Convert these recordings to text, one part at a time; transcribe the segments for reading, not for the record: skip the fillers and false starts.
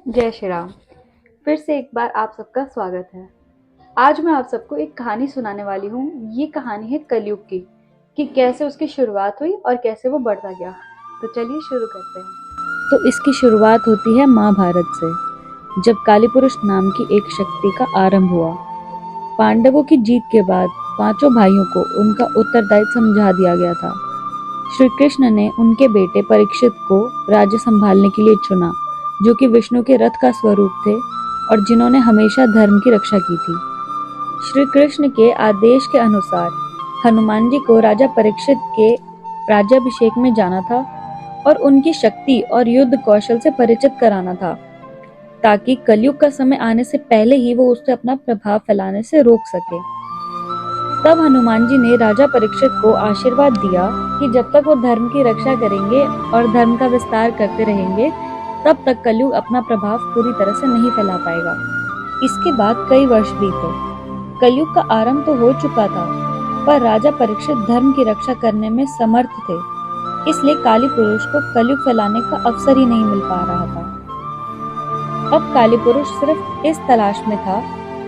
जय श्री राम। फिर से एक बार आप सबका स्वागत है। आज मैं आप सबको एक कहानी सुनाने वाली हूँ। ये कहानी है कलयुग की, कि कैसे उसकी शुरुआत हुई और कैसे वो बढ़ता गया। तो चलिए शुरू करते हैं। तो इसकी शुरुआत होती है महाभारत से, जब कालीपुरुष नाम की एक शक्ति का आरंभ हुआ। पांडवों की जीत के बाद पांचों भाइयों को उनका उत्तरदायित्व समझा दिया गया था। श्री कृष्ण ने उनके बेटे परीक्षित को राज्य संभालने के लिए चुना, जो कि विष्णु के रथ का स्वरूप थे और जिन्होंने हमेशा धर्म की रक्षा की थी। श्री कृष्ण के आदेश के अनुसार हनुमान जी को राजा परीक्षित के राज्याभिषेक में जाना था और उनकी शक्ति और युद्ध कौशल से परिचित कराना था, ताकि कलयुग का समय आने से पहले ही वो उससे अपना प्रभाव फैलाने से रोक सके। तब हनुमान जी ने राजा परीक्षित को आशीर्वाद दिया कि जब तक वो धर्म की रक्षा करेंगे और धर्म का विस्तार करते रहेंगे, तब तक कलयुग अपना प्रभाव पूरी तरह से नहीं फैला पाएगा। इसके बाद कई वर्ष बीते। कलयुग का आरंभ तो हो चुका था, पर राजा परीक्षित धर्म की रक्षा करने में समर्थ थे, इसलिए काली पुरुष को कलयुग फैलाने का अवसर ही नहीं मिल पा रहा था। अब काली पुरुष सिर्फ इस तलाश में था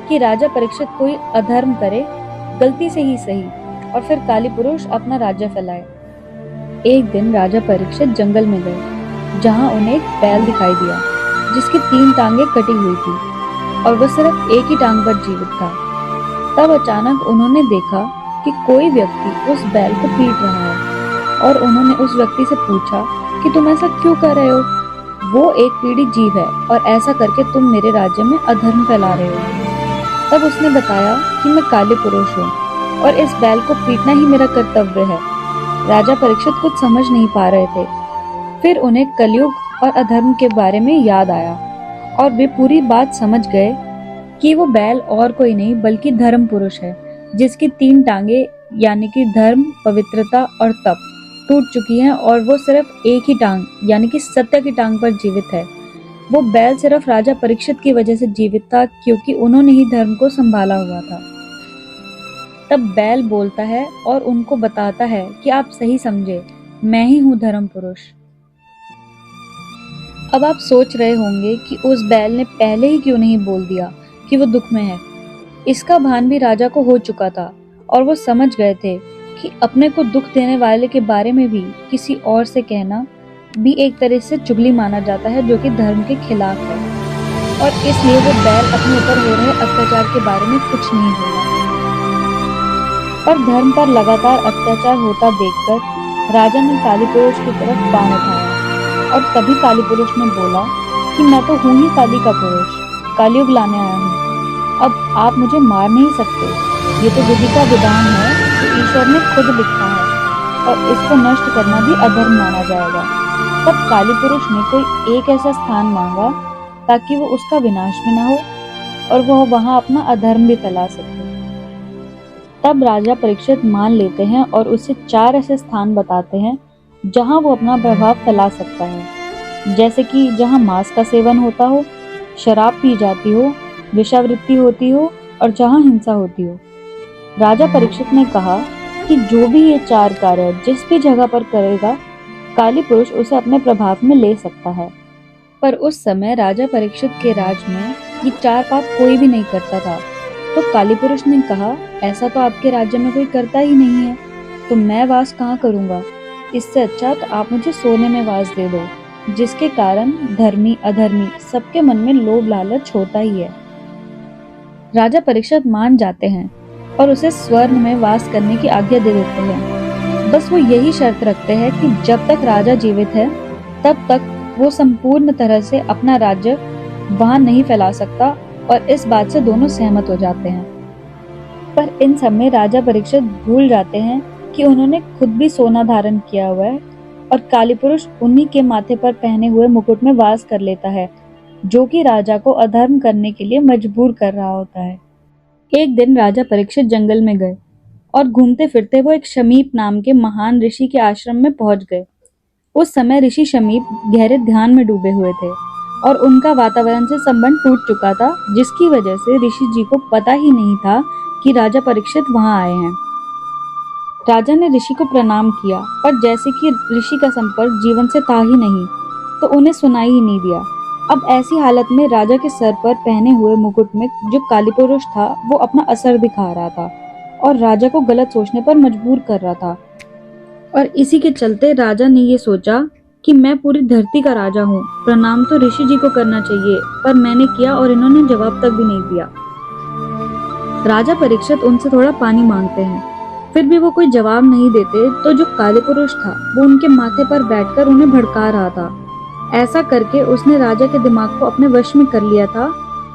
कि राजा परीक्षित कोई अधर्म करे, गलती से ही सही, और फिर काली पुरुष अपना राज्य फैलाए। एक दिन राजा परीक्षित जंगल में गए, जहां उन्हें एक बैल दिखाई दिया, जिसकी 3 टांगे कटी हुई थी और वह सिर्फ एक ही टांग पर जीवित था। तब अचानक उन्होंने देखा कि कोई व्यक्ति उस बैल को पीट रहा है, और उन्होंने उस व्यक्ति से पूछा कि तुम ऐसा क्यों कर रहे हो? वो एक पीड़ित जीव है और ऐसा करके तुम मेरे राज्य में अधर्म फैला रहे हो। तब उसने बताया कि मैं काली पुरुष हूँ और इस बैल को पीटना ही मेरा कर्तव्य है। राजा परीक्षित कुछ समझ नहीं पा रहे थे। फिर उन्हें कलयुग और अधर्म के बारे में याद आया और वे पूरी बात समझ गए कि वो बैल और कोई नहीं बल्कि धर्म पुरुष है, जिसकी 3 टांगे यानी कि धर्म, पवित्रता और तप टूट चुकी हैं और वो सिर्फ एक ही टांग यानी कि सत्य की टांग पर जीवित है। वो बैल सिर्फ राजा परीक्षित की वजह से जीवित था, क्योंकि उन्होंने ही धर्म को संभाला हुआ था। तब बैल बोलता है और उनको बताता है कि आप सही समझे, मैं ही हूँ धर्म पुरुष। अब आप सोच रहे होंगे कि उस बैल ने पहले ही क्यों नहीं बोल दिया कि वो दुख में है। इसका भान भी राजा को हो चुका था और वो समझ गए थे कि अपने को दुख देने वाले के बारे में भी किसी और से कहना भी एक तरह से चुगली माना जाता है, जो कि धर्म के खिलाफ है। और इसलिए वो बैल अपने ऊपर हो रहे अत्याचार के बारे में कुछ नहीं बोला। पर धर्म पर लगातार अत्याचार होता देखकर राजा ने काली पुरुष की तरफ बाण उठाया, और तभी काली पुरुष ने बोला कि मैं तो हूँ ही काली का पुरुष, कलयुग लाने आया हूँ। अब आप मुझे मार नहीं सकते, ये तो विधि का विधान है जो ईश्वर ने खुद लिखा है, और इसको नष्ट करना भी अधर्म माना जाएगा। तब काली पुरुष ने कोई एक ऐसा स्थान मांगा ताकि वो उसका विनाश भी ना हो और वह वहां अपना अधर्म भी फैला सके। तब राजा परीक्षित मान लेते हैं और उसे 4 ऐसे स्थान बताते हैं जहां वो अपना प्रभाव फैला सकता है, जैसे कि जहां मांस का सेवन होता हो, शराब पी जाती हो, वेश्यावृत्ति होती हो और जहां हिंसा होती हो। राजा परीक्षित ने कहा कि जो भी ये 4 कार्य जिस भी जगह पर करेगा, काली पुरुष उसे अपने प्रभाव में ले सकता है। पर उस समय राजा परीक्षित के राज में ये 4 पाप कोई भी नहीं करता था। तो काली पुरुष ने कहा, ऐसा तो आपके राज्य में कोई करता ही नहीं है, तो मैं वास कहाँ करूंगा? इससे अच्छा तो आप मुझे सोने में वास दे दो, जिसके कारण धर्मी अधर्मी सबके मन में लोभ लालच होता ही है। राजा परीक्षित मान जाते हैं और उसे स्वर्ण में वास करने की आज्ञा दे देते हैं। बस वो यही शर्त रखते हैं कि जब तक राजा जीवित है, तब तक वो संपूर्ण तरह से अपना राज्य वहां नहीं फैला सकता, और इस बात से दोनों सहमत हो जाते हैं। पर इन सब में राजा परीक्षित भूल जाते हैं कि उन्होंने खुद भी सोना धारण किया हुआ है, और काली पुरुष उन्हीं के माथे पर पहने हुए मुकुट में वास कर लेता है, जो कि राजा को अधर्म करने के लिए मजबूर कर रहा होता है। एक दिन राजा परीक्षित जंगल में गए और घूमते फिरते वो एक शमीप नाम के महान ऋषि के आश्रम में पहुंच गए। उस समय ऋषि शमीप गहरे ध्यान में डूबे हुए थे और उनका वातावरण से संबंध टूट चुका था, जिसकी वजह से ऋषि जी को पता ही नहीं था कि राजा परीक्षित वहां आए हैं। राजा ने ऋषि को प्रणाम किया, पर जैसे कि ऋषि का संपर्क जीवन से था ही नहीं, तो उन्हें सुनाई ही नहीं दिया। अब ऐसी हालत में राजा के सर पर पहने हुए मुकुट में जो कालीपुरुष था वो अपना असर दिखा रहा था और राजा को गलत सोचने पर मजबूर कर रहा था। और इसी के चलते राजा ने ये सोचा कि मैं पूरी धरती का राजा हूँ, प्रणाम तो ऋषि जी को करना चाहिए, पर मैंने किया और इन्होंने जवाब तक भी नहीं दिया। राजा परीक्षित उनसे थोड़ा पानी मांगते हैं, फिर भी वो कोई जवाब नहीं देते, तो जो काले पुरुष था वो उनके माथे पर बैठकर उन्हें भड़का रहा था। ऐसा करके उसने राजा के दिमाग को अपने वश में कर लिया था।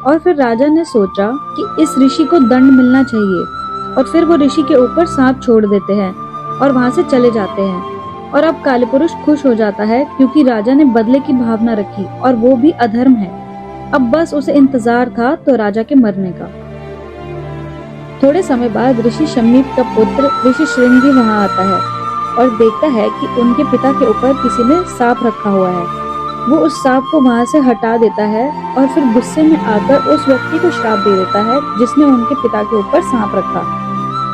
और फिर राजा ने सोचा कि इस ऋषि को दंड मिलना चाहिए, और फिर वो ऋषि के ऊपर सांप छोड़ देते हैं और वहां से चले जाते हैं। और अब काले पुरुष खुश हो जाता है क्योंकि राजा ने बदले की भावना रखी, और वो भी अधर्म है। अब बस उसे इंतजार था तो राजा के मरने का। थोड़े समय बाद ऋषि शमीप का पुत्र ऋषि श्रृंगी वहां आता है और देखता है कि उनके पिता के ऊपर किसी ने सांप रखा हुआ है। वो उस सांप को वहां से हटा देता है और फिर गुस्से में आकर उस व्यक्ति को श्राप दे देता है जिसने उनके पिता के ऊपर सांप रखा।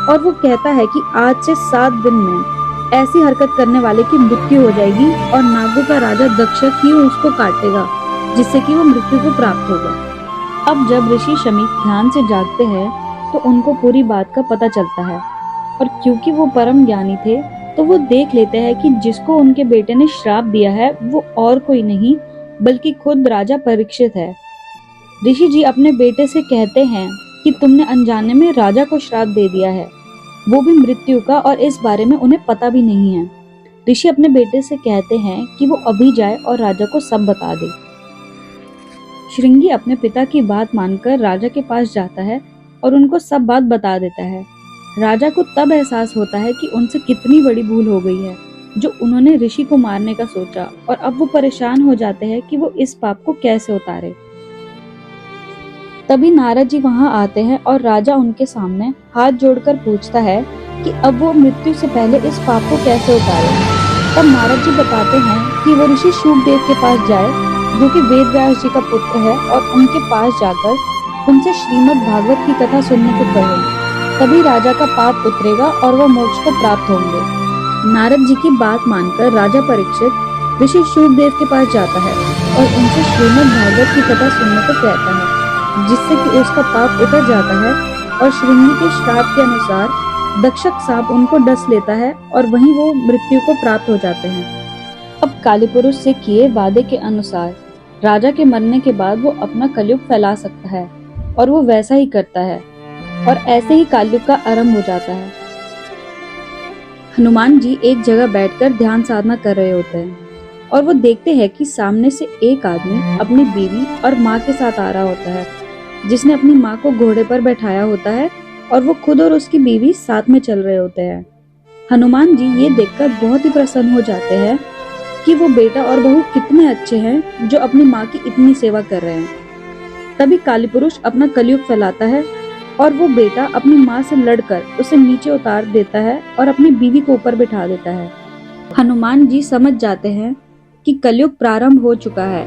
और वो कहता है कि आज से 7 दिन में ऐसी हरकत करने वाले की मृत्यु हो जाएगी और नागों का राजा दक्षक ही उसको काटेगा, जिससे कि वो मृत्यु को प्राप्त होगा। अब जब ऋषि शमीक ध्यान से जागते हैं तो उनको पूरी बात का पता चलता है, और क्योंकि वो परम ज्ञानी थे तो वो देख लेते हैं कि जिसको उनके बेटे ने श्राप दिया है वो और कोई नहीं बल्कि खुद राजा परीक्षित है। ऋषि जी अपने बेटे से कहते हैं कि तुमने अनजाने में राजा को श्राप दे दिया है, वो भी मृत्यु का, और इस बारे में उन्हें पता भी नहीं है। ऋषि अपने बेटे से कहते हैं कि वो अभी जाए और राजा को सब बता दे। श्रृंगी अपने पिता की बात मानकर राजा के पास जाता है और उनको सब बात बता देता है। राजा को तब एहसास होता है कि उनसे कितनी बड़ी भूल हो गई है जो उन्होंने ऋषि को मारने का सोचा, और अब वो परेशान हो जाते हैं कि वो इस पाप को कैसे उतारे। तभी नारद जी वहां आते हैं और राजा उनके सामने हाथ जोड़कर पूछता है कि अब वो मृत्यु से पहले इस पाप को कैसे उतारे। तब नारद जी बताते हैं कि वो ऋषि शुकदेव के पास जाए जो कि वेद व्यास जी का पुत्र है, और उनके पास जाकर उनसे श्रीमद् भागवत की कथा सुनने को कहे, तभी राजा का पाप उतरेगा और वह मोक्ष को प्राप्त होंगे। नारद जी की बात मानकर राजा परीक्षित ऋषि शुकदेव के पास जाता है और उनसे श्रीमद् भागवत की कथा सुनने को कहता है, जिससे कि उसका पाप उतर जाता है। और श्रृंगी के श्राप के अनुसार दक्षक सांप उनको डस लेता है और वहीं वो मृत्यु को प्राप्त हो जाते हैं। अब काली पुरुष से किए वादे के अनुसार राजा के मरने के बाद वो अपना कलयुग फैला सकता है, और वो वैसा ही करता है, और ऐसे ही कलयुग का आरंभ हो जाता है। हनुमान जी एक जगह बैठकर ध्यान साधना कर रहे होते हैं और वो देखते हैं कि सामने से एक आदमी अपनी बीवी और माँ के साथ आ रहा होता है, जिसने अपनी माँ को घोड़े पर बैठाया होता है और वो खुद और उसकी बीवी साथ में चल रहे होते हैं। हनुमान जी ये देखकर बहुत ही प्रसन्न हो जाते हैं कि वो बेटा और बहू कितने अच्छे हैं जो अपनी माँ की इतनी सेवा कर रहे हैं। तभी काली पुरुष अपना कलयुग फैलाता है और वो बेटा अपनी माँ से लड़कर उसे नीचे उतार देता है और अपनी बीवी को ऊपर बिठा देता है। हनुमान जी समझ जाते हैं कि कलयुग प्रारंभ हो चुका है।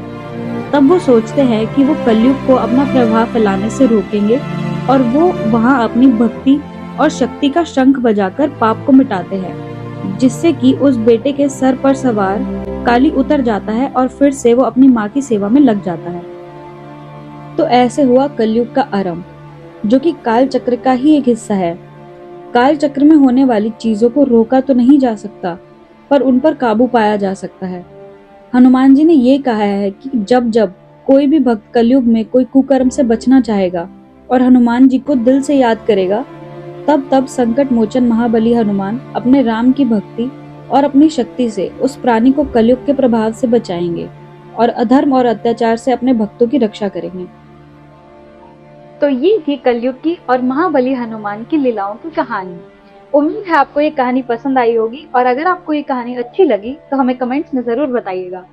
तब वो सोचते हैं कि वो कलयुग को अपना प्रभाव फैलाने से रोकेंगे, और वो वहां अपनी भक्ति और शक्ति का शंख बजाकर पाप को मिटाते हैं, जिससे कि उस बेटे के सर पर सवार काली उतर जाता है और फिर से वो अपनी माँ की सेवा में लग जाता है। तो ऐसे हुआ कलयुग का आरंभ, जो कि काल चक्र का ही एक हिस्सा है। काल चक्र में होने वाली चीजों को रोका तो नहीं जा सकता, पर उन पर काबू पाया जा सकता है। हनुमान जी ने ये कहा है कि जब जब कोई भी भक्त कलयुग में कोई कुकर्म से बचना चाहेगा और हनुमान जी को दिल से याद करेगा, तब तब संकट मोचन महाबली हनुमान अपने राम की भक्ति और अपनी शक्ति से उस प्राणी को कलयुग के प्रभाव से बचाएंगे और अधर्म और अत्याचार से अपने भक्तों की रक्षा करेंगे। तो ये थी कलयुग की और महाबली हनुमान की लीलाओं की कहानी। उम्मीद है आपको ये कहानी पसंद आई होगी, और अगर आपको ये कहानी अच्छी लगी तो हमें कमेंट्स में जरूर बताइएगा।